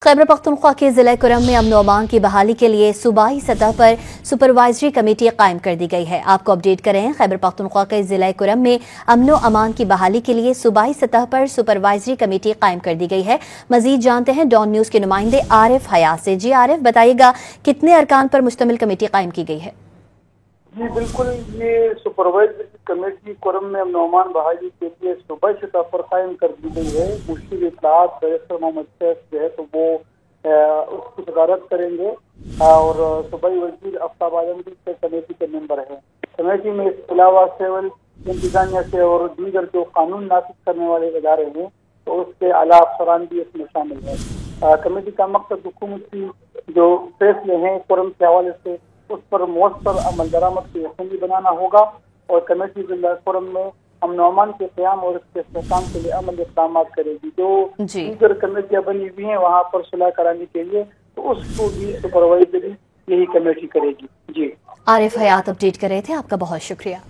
खैबर पख्तूनख्वा के ज़िला कुरम में अमन व अमान की बहाली के लिए सूबाई सतह पर सुपरवाइजरी कमेटी कायम कर दी गई है। आपको अपडेट करें, खैबर पख्तूनख्वा के ज़िला कुरम में अमन व अमान की बहाली के लिए सूबाई सतह पर सुपरवाइजरी कमेटी कायम कर दी गई है। मजीद जानते हैं डॉन न्यूज़ के नुमाइंदे आरिफ हयात से। जी आरिफ, बताइएगा कितने अरकान पर मुश्तमिल कमेटी कायम की गई है? जी बिल्कुल, ये सुपरवाइजरी कमेटी कुरम में अमन व अमान बहाली के लिए सूबाई सतह पर कायम कर दी गई है। मुश्किल इत्तलात बैरिस्टर मोहम्मद सैफ जो है तो वो उसकी सदारत करेंगे और सूबाई वजीर आफ्ताब आलम भी कमेटी के मेंबर हैं। कमेटी में इसके अलावा सिविल इंतजामिया से और दीगर जो कानून नाफिज करने वाले इदारे हैं तो उसके आला अफसरान भी इसमें शामिल है। कमेटी का मकसद हुकूमत की जो फैसले हैं कुरम के हवाले से उस पर मौसर अमल दरामद की यकीनी बनाना होगा और कमेटी जिला कुरम में अमन व अमान के क़याम और इसके इस्तेहकाम के लिए अमल इक़दाम करेगी। जो दीगर कमेटियाँ बनी हुई हैं वहाँ पर सुलह कराने के लिए तो उसको भी सुपरवाइजरी यही कमेटी करेगी। जी आरिफ हयात अपडेट कर रहे थे, आपका बहुत शुक्रिया।